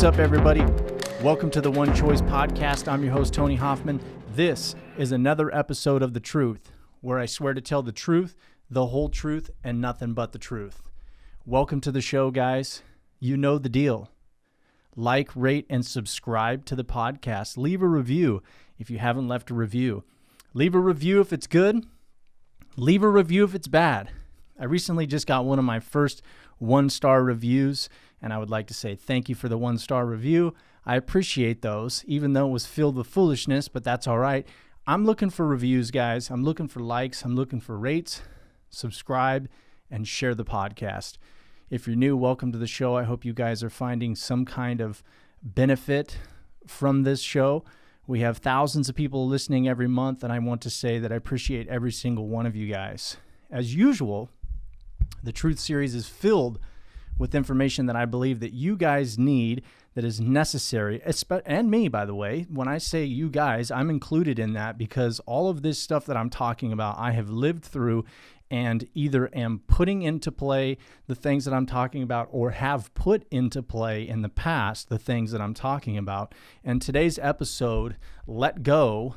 What's up, everybody? Welcome to the One Choice Podcast. I'm your host, Tony Hoffman. This is another episode of The Truth, where I swear to tell the truth, the whole truth, and nothing but the truth. Welcome to the show, guys. You know the deal. Like, rate, and subscribe to the podcast. Leave a review if you haven't left a review. Leave a review if it's good. Leave a review if it's bad. I recently just got one of my first one-star reviews, and I would like to say thank you for the one-star review. I appreciate those, even though it was filled with foolishness, but that's all right. I'm looking for reviews, guys. I'm looking for likes. I'm looking for rates. Subscribe and share the podcast. If you're new, welcome to the show. I hope you guys are finding some kind of benefit from this show. We have thousands of people listening every month, and I want to say that I appreciate every single one of you guys. As usual, the Truth Series is filled with information that I believe that you guys need, that is necessary, and me, by the way. When I say you guys, I'm included in that because all of this stuff that I'm talking about, I have lived through and either am putting into play the things that I'm talking about or have put into play in the past the things that I'm talking about. And today's episode, Let Go,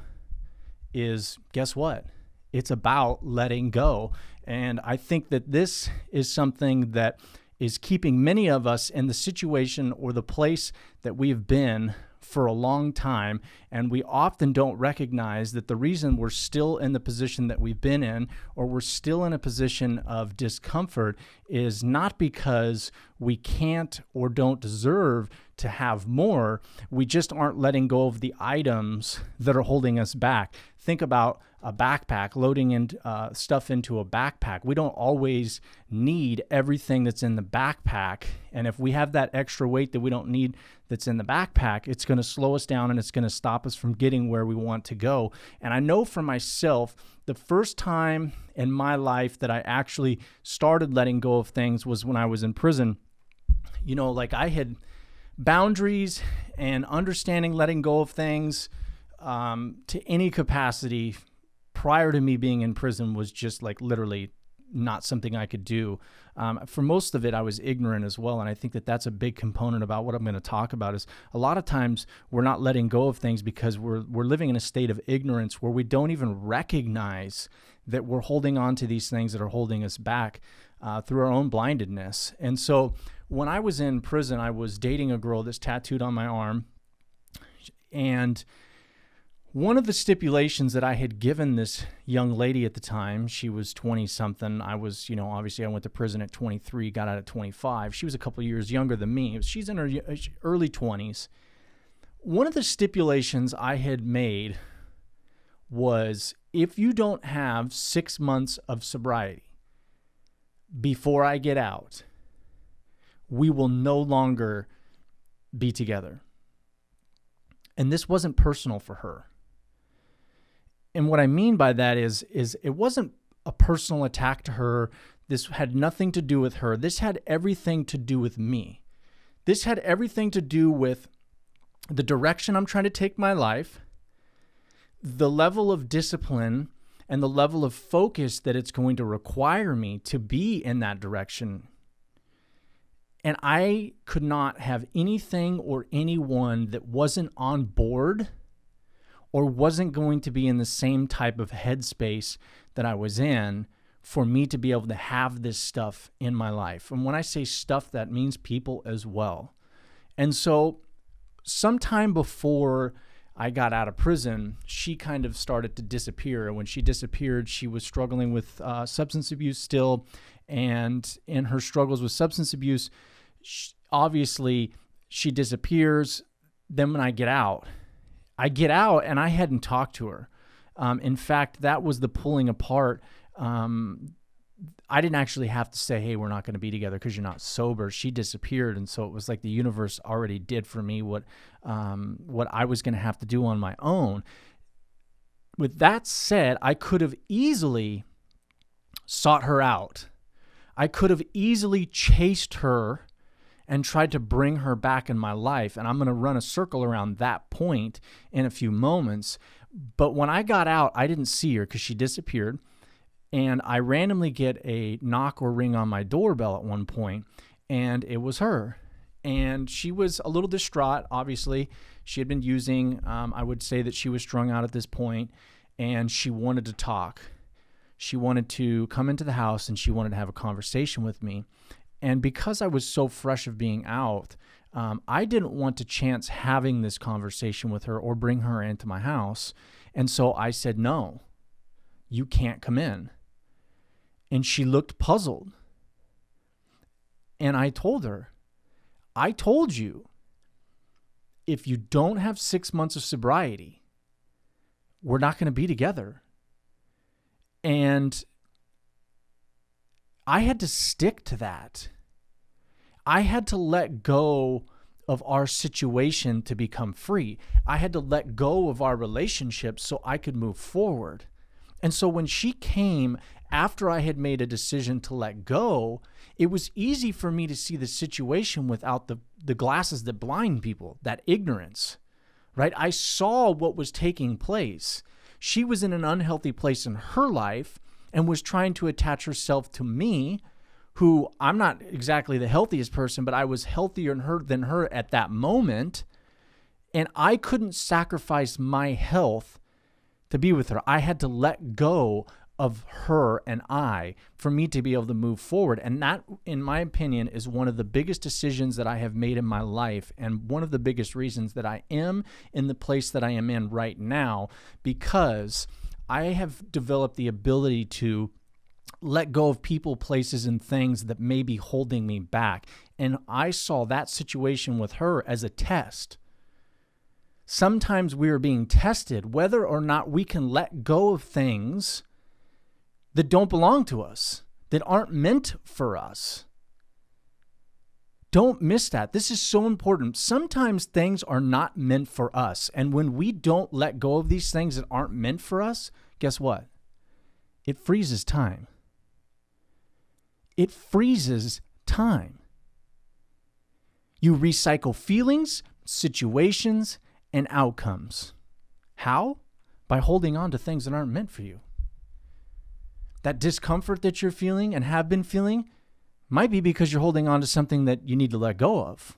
is, guess what? It's about letting go. And I think that this is something that is keeping many of us in the situation or the place that we've been for a long time, and we often don't recognize that the reason we're still in the position that we've been in, or we're still in a position of discomfort, is not because we can't or don't deserve to have more. We just aren't letting go of the items that are holding us back. Think about a backpack, loading in stuff into a backpack. We don't always need everything that's in the backpack. And if we have that extra weight that we don't need that's in the backpack, it's going to slow us down and it's going to stop us from getting where we want to go. And I know for myself, the first time in my life that I actually started letting go of things was when I was in prison. You know, like I had boundaries and understanding letting go of things to any capacity prior to me being in prison was just like literally not something I could do. For most of it, I was ignorant as well. And I think that that's a big component about what I'm going to talk about is a lot of times we're not letting go of things because we're living in a state of ignorance where we don't even recognize that we're holding on to these things that are holding us back through our own blindedness. And so when I was in prison, I was dating a girl that's tattooed on my arm. And one of the stipulations that I had given this young lady at the time, she was 20-something. I was, obviously I went to prison at 23, got out at 25. She was a couple of years younger than me. She's in her early 20s. One of the stipulations I had made was if you don't have 6 months of sobriety before I get out, we will no longer be together. And this wasn't personal for her. And what I mean by that is it wasn't a personal attack to her. This had nothing to do with her. This had everything to do with me. This had everything to do with the direction I'm trying to take my life, the level of discipline, and the level of focus that it's going to require me to be in that direction. And I could not have anything or anyone that wasn't on board or wasn't going to be in the same type of headspace that I was in for me to be able to have this stuff in my life. And when I say stuff, that means people as well. And so sometime before I got out of prison, she kind of started to disappear. And when she disappeared, she was struggling with substance abuse still. And in her struggles with substance abuse, obviously she disappears. Then when I get out and I hadn't talked to her. In fact, that was the pulling apart. I didn't actually have to say, hey, we're not going to be together because you're not sober. She disappeared. And so it was like the universe already did for me what I was going to have to do on my own. With that said, I could have easily sought her out. I could have easily chased her and tried to bring her back in my life. And I'm going to run a circle around that point in a few moments. But when I got out, I didn't see her because she disappeared. And I randomly get a knock or ring on my doorbell at one point, and it was her. And she was a little distraught, obviously. She had been using. I would say that she was strung out at this point, and she wanted to talk. She wanted to come into the house, and she wanted to have a conversation with me. And because I was so fresh of being out, I didn't want to chance having this conversation with her or bring her into my house. And so I said, no, you can't come in. And she looked puzzled. And I told her, I told you, if you don't have 6 months of sobriety, we're not going to be together. And I had to stick to that. I had to let go of our situation to become free. I had to let go of our relationship so I could move forward. And so when she came after I had made a decision to let go, it was easy for me to see the situation without the glasses that blind people, that ignorance, right? I saw what was taking place. She was in an unhealthy place in her life and was trying to attach herself to me, who I'm not exactly the healthiest person, but I was healthier than her at that moment. And I couldn't sacrifice my health to be with her. I had to let go of her and I for me to be able to move forward. And that, in my opinion, is one of the biggest decisions that I have made in my life, and one of the biggest reasons that I am in the place that I am in right now, because I have developed the ability to let go of people, places, and things that may be holding me back. And I saw that situation with her as a test. Sometimes we are being tested whether or not we can let go of things that don't belong to us, that aren't meant for us. Don't miss that. This is so important. Sometimes things are not meant for us. And when we don't let go of these things that aren't meant for us, guess what? It freezes time. It freezes time. You recycle feelings, situations, and outcomes. How? By holding on to things that aren't meant for you. That discomfort that you're feeling and have been feeling might be because you're holding on to something that you need to let go of.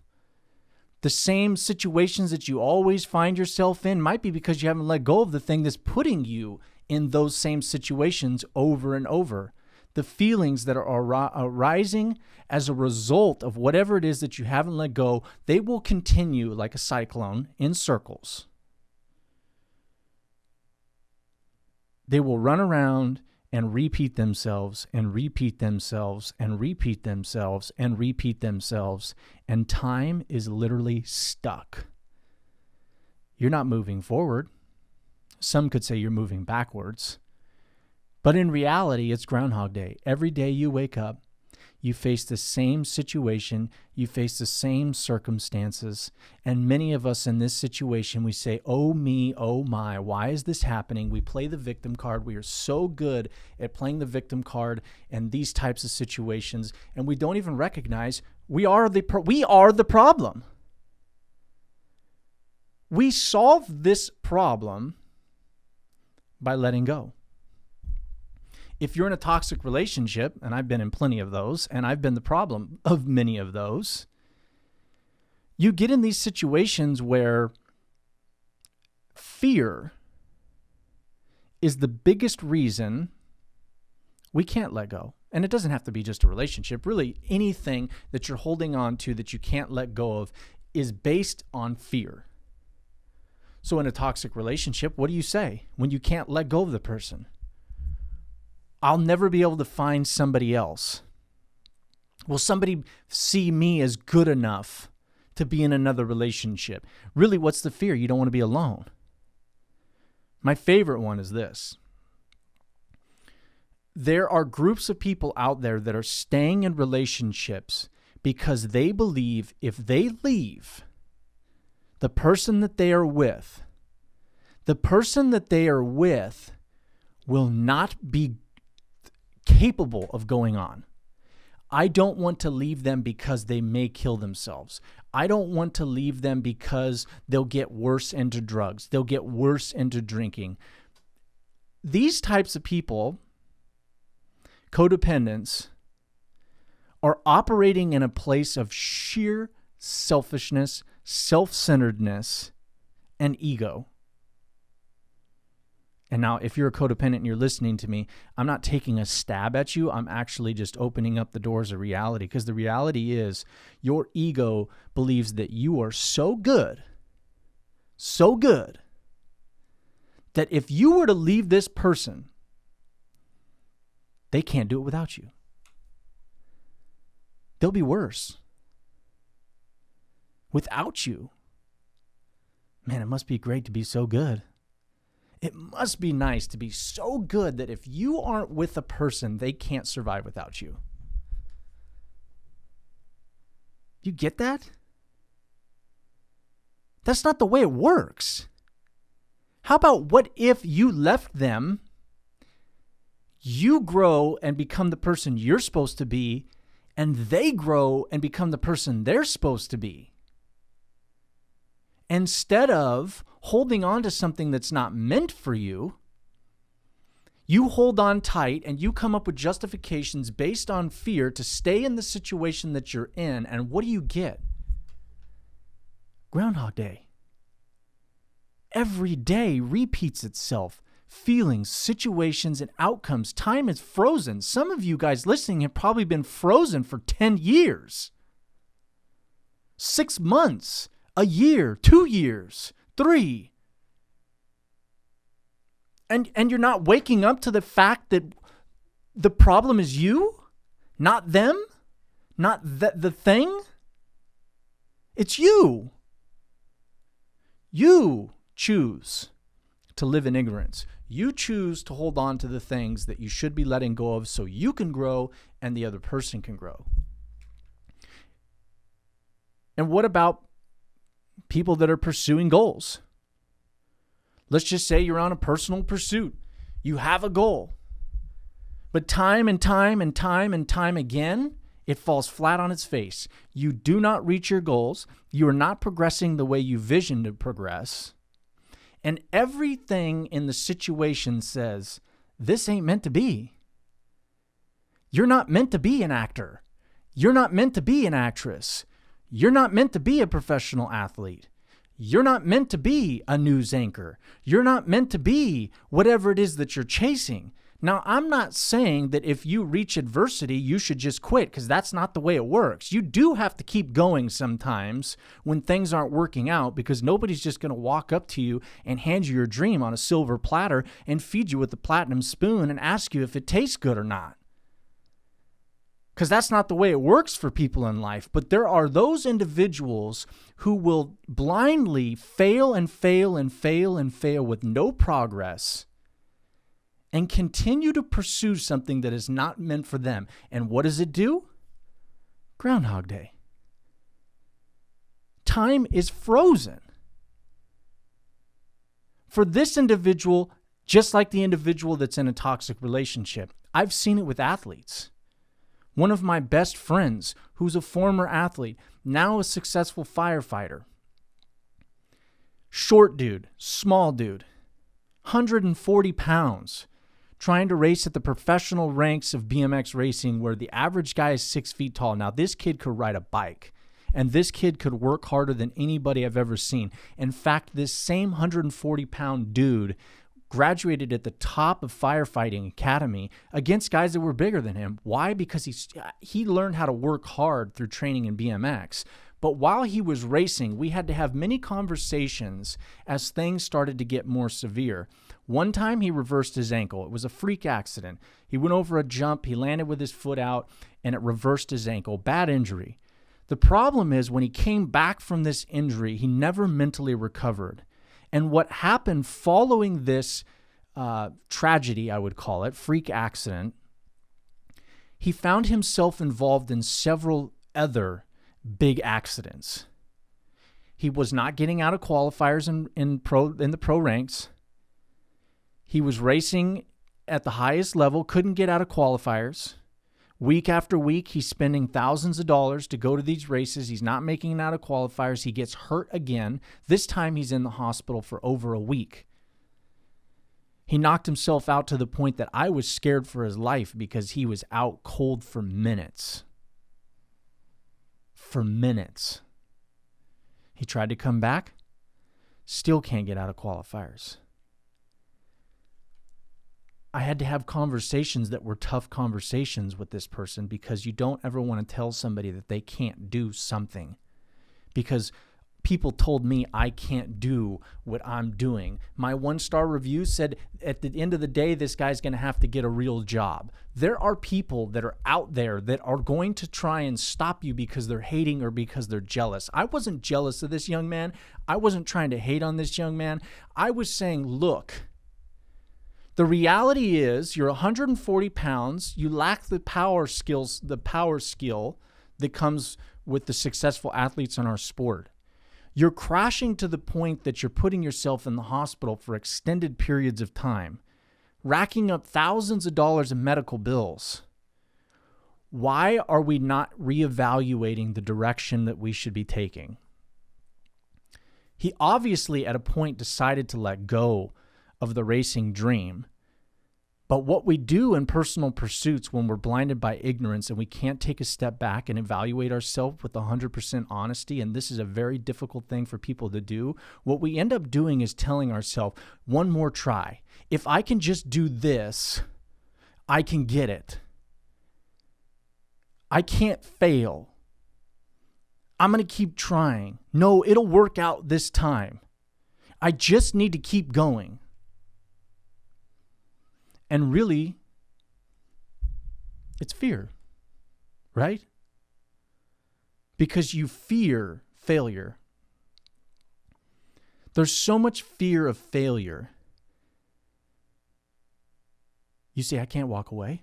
The same situations that you always find yourself in might be because you haven't let go of the thing that's putting you in those same situations over and over. The feelings that are arising as a result of whatever it is that you haven't let go, they will continue like a cyclone in circles. They will run around and repeat themselves and repeat themselves and repeat themselves and repeat themselves. And time is literally stuck. You're not moving forward. Some could say you're moving backwards. But in reality, it's Groundhog Day. Every day you wake up, you face the same situation, you face the same circumstances, and many of us in this situation, we say, oh me, oh my, why is this happening? We play the victim card. We are so good at playing the victim card in these types of situations, and we don't even recognize we are the problem. We solve this problem by letting go. If you're in a toxic relationship, and I've been in plenty of those, and I've been the problem of many of those, you get in these situations where fear is the biggest reason we can't let go. And it doesn't have to be just a relationship. Really, anything that you're holding on to that you can't let go of is based on fear. So in a toxic relationship, what do you say when you can't let go of the person? I'll never be able to find somebody else. Will somebody see me as good enough to be in another relationship? Really, what's the fear? You don't want to be alone. My favorite one is this. There are groups of people out there that are staying in relationships because they believe if they leave, the person that they are with will not be capable of going on. I don't want to leave them because they may kill themselves. I don't want to leave them because they'll get worse into drugs. They'll get worse into drinking. These types of people, codependents, are operating in a place of sheer selfishness, self-centeredness, and ego. And now, if you're a codependent and you're listening to me, I'm not taking a stab at you. I'm actually just opening up the doors of reality, because the reality is your ego believes that you are so good, that if you were to leave this person, they can't do it without you. They'll be worse without you. Man, it must be great to be so good. It must be nice to be so good that if you aren't with a person, they can't survive without you. You get that? That's not the way it works. How about what if you left them, you grow and become the person you're supposed to be, and they grow and become the person they're supposed to be? Instead of holding on to something that's not meant for you, you hold on tight and you come up with justifications based on fear to stay in the situation that you're in. And what do you get? Groundhog Day. Every day repeats itself. Feelings, situations, and outcomes. Time is frozen. Some of you guys listening have probably been frozen for 10 years. 6 months. A year, 2 years, 3. And you're not waking up to the fact that the problem is you, not them, not the thing. It's you. You choose to live in ignorance. You choose to hold on to the things that you should be letting go of so you can grow and the other person can grow. And what about people that are pursuing goals? Let's just say you're on a personal pursuit. You have a goal. But time and time again, it falls flat on its face. You do not reach your goals. You are not progressing the way you visioned to progress. And everything in the situation says, this ain't meant to be. You're not meant to be an actor. You're not meant to be an actress. You're not meant to be a professional athlete. You're not meant to be a news anchor. You're not meant to be whatever it is that you're chasing. Now, I'm not saying that if you reach adversity, you should just quit, because that's not the way it works. You do have to keep going sometimes when things aren't working out, because nobody's just going to walk up to you and hand you your dream on a silver platter and feed you with a platinum spoon and ask you if it tastes good or not. Because that's not the way it works for people in life. But there are those individuals who will blindly fail with no progress and continue to pursue something that is not meant for them. And what does it do? Groundhog Day. Time is frozen. For this individual, just like the individual that's in a toxic relationship, I've seen it with athletes. One of my best friends, who's a former athlete, now a successful firefighter. Short dude, small dude, 140 pounds, trying to race at the professional ranks of BMX racing where the average guy is 6 feet tall. Now, this kid could ride a bike, and this kid could work harder than anybody I've ever seen. In fact, this same 140-pound dude graduated at the top of firefighting academy against guys that were bigger than him. Why? Because he learned how to work hard through training in BMX. But while he was racing, we had to have many conversations as things started to get more severe. One time he reversed his ankle. It was a freak accident. He went over a jump, he landed with his foot out, and it reversed his ankle. Bad injury. The problem is when he came back from this injury, he never mentally recovered. And what happened following this tragedy, I would call it, freak accident, he found himself involved in several other big accidents. He was not getting out of qualifiers in the pro ranks. He was racing at the highest level, couldn't get out of qualifiers. Week after week, he's spending thousands of dollars to go to these races. He's not making it out of qualifiers. He gets hurt again. This time he's in the hospital for over a week. He knocked himself out to the point that I was scared for his life because he was out cold for minutes. For minutes. He tried to come back, still can't get out of qualifiers. I had to have conversations that were tough conversations with this person, because you don't ever want to tell somebody that they can't do something, because people told me I can't do what I'm doing. My 1-star review said at the end of the day, this guy's going to have to get a real job. There are people that are out there that are going to try and stop you because they're hating or because they're jealous. I wasn't jealous of this young man. I wasn't trying to hate on this young man. I was saying, look, the reality is you're 140 pounds. You lack the power skill that comes with the successful athletes in our sport. You're crashing to the point that you're putting yourself in the hospital for extended periods of time, racking up thousands of dollars in medical bills. Why are we not reevaluating the direction that we should be taking? He obviously at a point decided to let go of the racing dream. But what we do in personal pursuits when we're blinded by ignorance and we can't take a step back and evaluate ourselves with 100% honesty, and this is a very difficult thing for people to do, what we end up doing is telling ourselves, one more try. If I can just do this, I can get it. I can't fail. I'm going to keep trying. No, it'll work out this time. I just need to keep going. And really, it's fear, right? Because you fear failure. There's so much fear of failure. You say, I can't walk away.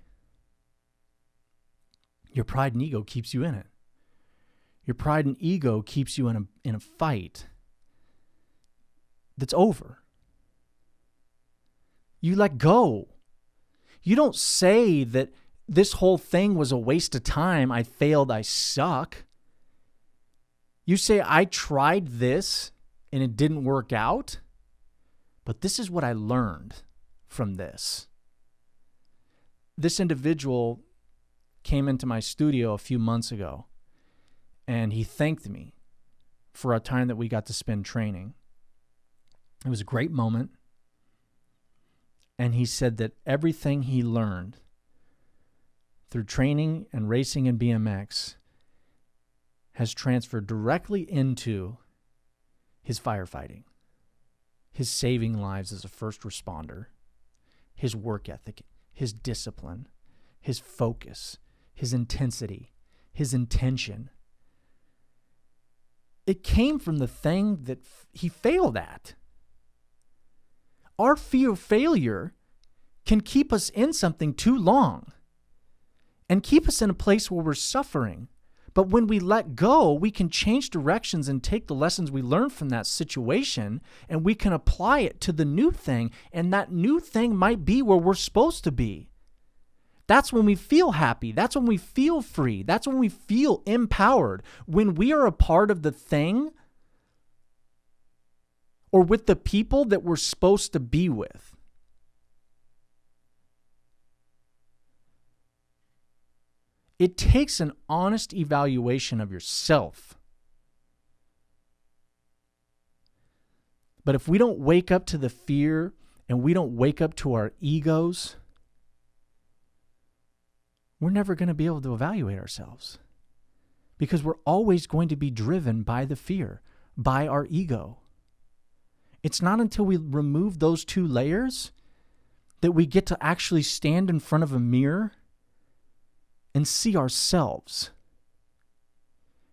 Your pride and ego keeps you in it. Your pride and ego keeps you in a fight that's over. You let go. You don't say that this whole thing was a waste of time. I failed. I suck. You say, I tried this and it didn't work out, but this is what I learned from this. This individual came into my studio a few months ago, and he thanked me for a time that we got to spend training. It was a great moment. And he said that everything he learned through training and racing in BMX has transferred directly into his firefighting, his saving lives as a first responder, his work ethic, his discipline, his focus, his intensity, his intention. It came from the thing that he failed at. Our fear of failure can keep us in something too long and keep us in a place where we're suffering. But when we let go, we can change directions and take the lessons we learned from that situation, and we can apply it to the new thing. And that new thing might be where we're supposed to be. That's when we feel happy. That's when we feel free. That's when we feel empowered. When we are a part of the thing or with the people that we're supposed to be with. It takes an honest evaluation of yourself. But if we don't wake up to the fear and we don't wake up to our egos, we're never going to be able to evaluate ourselves, because we're always going to be driven by the fear, by our ego. It's not until we remove those two layers that we get to actually stand in front of a mirror and see ourselves.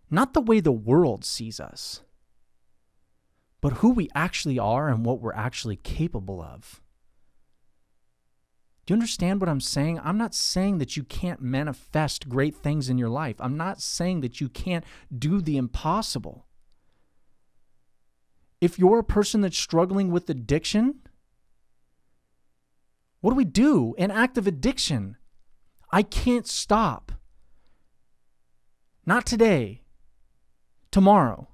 Not the way the world sees us, but who we actually are and what we're actually capable of. Do you understand what I'm saying? I'm not saying that you can't manifest great things in your life. I'm not saying that you can't do the impossible. If you're a person that's struggling with addiction, what do we do? An act of addiction. I can't stop. Not today. Tomorrow.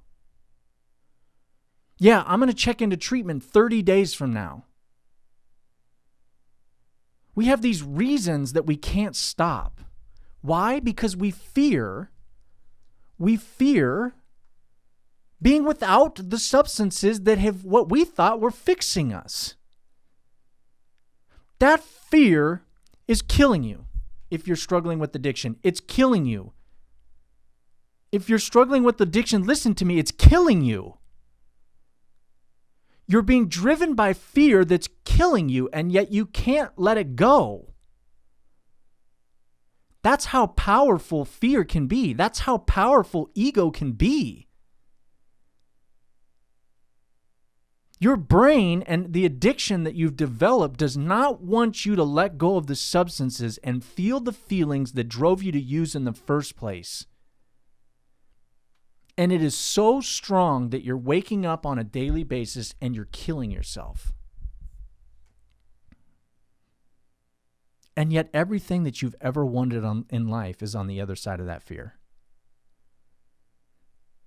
Yeah, I'm going to check into treatment 30 days from now. We have these reasons that we can't stop. Why? Because we fear being without the substances that have what we thought were fixing us. That fear is killing you. If you're struggling with addiction, it's killing you. If you're struggling with addiction, listen to me, it's killing you. You're being driven by fear that's killing you, and yet you can't let it go. That's how powerful fear can be. That's how powerful ego can be. Your brain and the addiction that you've developed does not want you to let go of the substances and feel the feelings that drove you to use in the first place. And it is so strong that you're waking up on a daily basis and you're killing yourself. And yet everything that you've ever wanted in life is on the other side of that fear.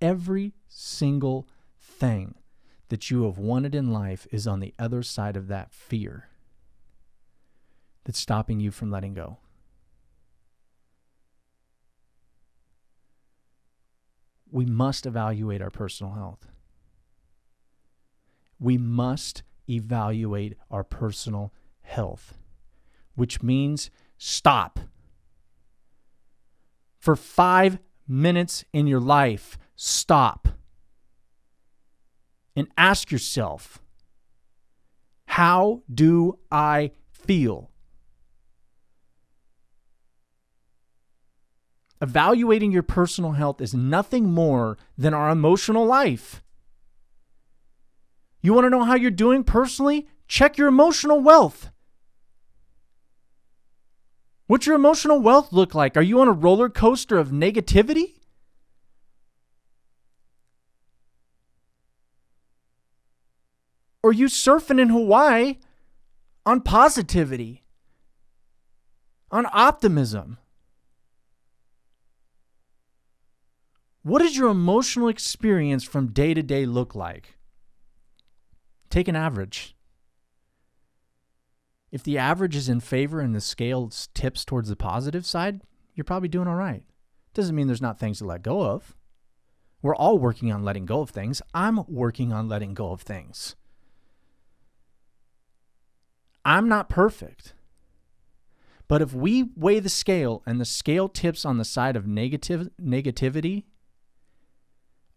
Every single thing that you have wanted in life is on the other side of that fear that's stopping you from letting go. We must evaluate our personal health. We must evaluate our personal health, which means stop. For 5 minutes in your life, stop. And ask yourself, how do I feel? Evaluating your personal health is nothing more than our emotional life. You want to know how you're doing personally? Check your emotional wealth. What's your emotional wealth look like? Are you on a roller coaster of negativity? Or are you surfing in Hawaii on positivity, on optimism? What does your emotional experience from day to day look like? Take an average. If the average is in favor and the scale tips towards the positive side, you're probably doing all right. Doesn't mean there's not things to let go of. We're all working on letting go of things. I'm working on letting go of things. I'm not perfect. But if we weigh the scale and the scale tips on the side of negativity,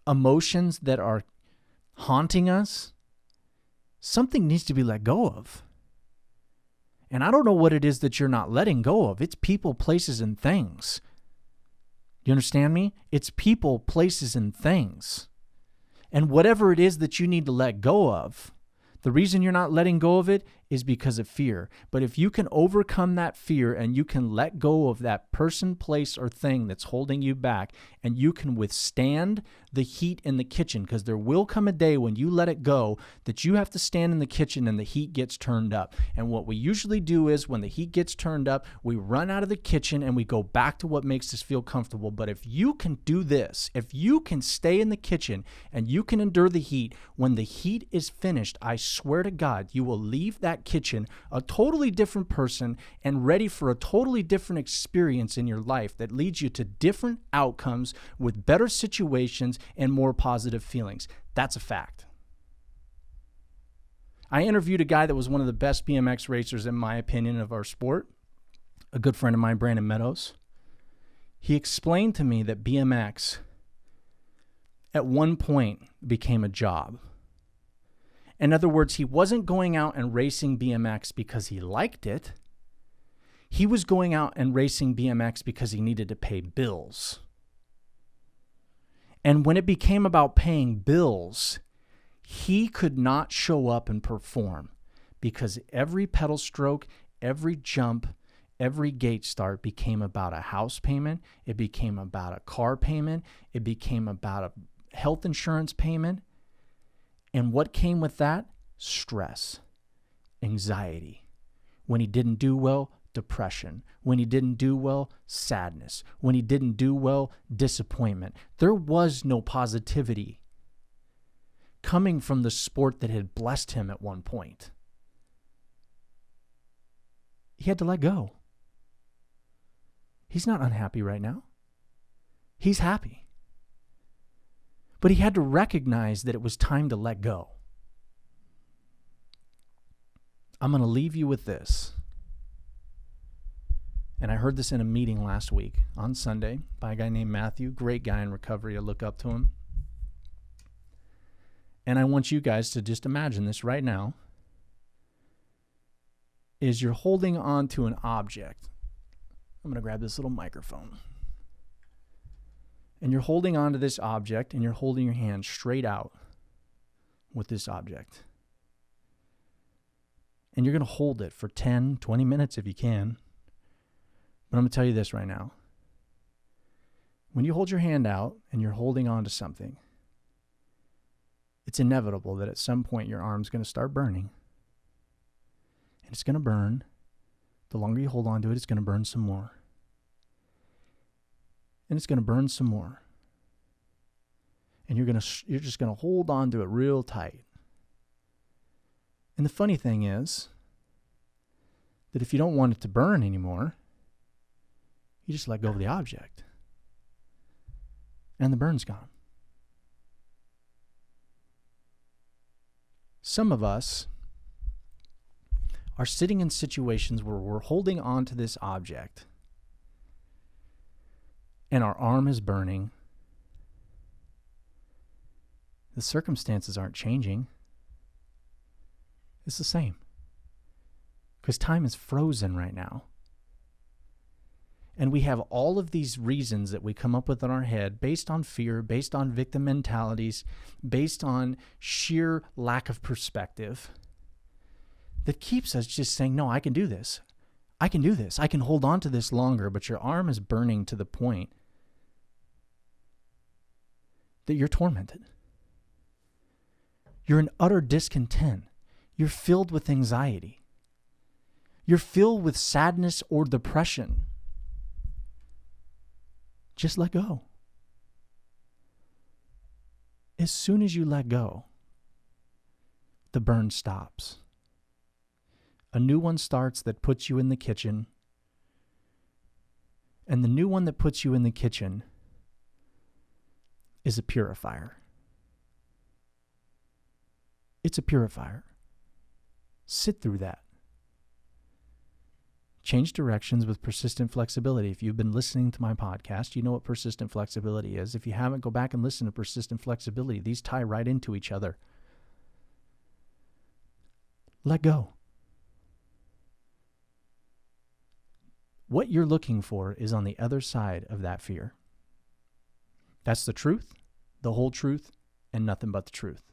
emotions that are haunting us, something needs to be let go of. And I don't know what it is that you're not letting go of. It's people, places, and things. You understand me? It's people, places, and things. And whatever it is that you need to let go of, the reason you're not letting go of it is because of fear. But if you can overcome that fear and you can let go of that person, place, or thing that's holding you back, and you can withstand the heat in the kitchen, because there will come a day when you let it go that you have to stand in the kitchen and the heat gets turned up. And what we usually do is when the heat gets turned up, we run out of the kitchen and we go back to what makes us feel comfortable. But if you can do this, if you can stay in the kitchen and you can endure the heat, when the heat is finished, I swear to God, you will leave that kitchen a totally different person and ready for a totally different experience in your life that leads you to different outcomes with better situations and more positive feelings. That's a fact. I interviewed a guy that was one of the best BMX racers, in my opinion, of our sport, a good friend of mine, Brandon Meadows. He explained to me that BMX at one point became a job. In other words, he wasn't going out and racing BMX because he liked it. He was going out and racing BMX because he needed to pay bills. And when it became about paying bills, he could not show up and perform because every pedal stroke, every jump, every gate start became about a house payment. It became about a car payment. It became about a health insurance payment. And what came with that? Stress, anxiety. When he didn't do well, depression. When he didn't do well, sadness. When he didn't do well, disappointment. There was no positivity coming from the sport that had blessed him at one point. He had to let go. He's not unhappy right now. He's happy. But he had to recognize that it was time to let go. I'm going to leave you with this. And I heard this in a meeting last week on Sunday by a guy named Matthew, great guy in recovery. I look up to him. And I want you guys to just imagine this right now. Is you're holding on to an object. I'm going to grab this little microphone. And you're holding on to this object and you're holding your hand straight out with this object. And you're going to hold it for 10, 20 minutes if you can. But I'm going to tell you this right now. When you hold your hand out and you're holding on to something, it's inevitable that at some point your arm's going to start burning. And it's going to burn. The longer you hold on to it, it's going to burn some more. And it's going to burn some more. And you're just going to hold on to it real tight. And the funny thing is that if you don't want it to burn anymore, you just let go of the object. And the burn's gone. Some of us are sitting in situations where we're holding on to this object and our arm is burning. The circumstances aren't changing. It's the same. Because time is frozen right now. And we have all of these reasons that we come up with in our head based on fear, based on victim mentalities, based on sheer lack of perspective that keeps us just saying, no, I can do this. I can do this. I can hold on to this longer, but your arm is burning to the point that you're tormented. You're in utter discontent. You're filled with anxiety. You're filled with sadness or depression. Just let go. As soon as you let go, the burn stops. A new one starts that puts you in the kitchen. And the new one that puts you in the kitchen is a purifier. It's a purifier. Sit through that. Change directions with persistent flexibility. If you've been listening to my podcast, you know what persistent flexibility is. If you haven't, go back and listen to persistent flexibility. These tie right into each other. Let go. What you're looking for is on the other side of that fear. That's the truth, the whole truth, and nothing but the truth.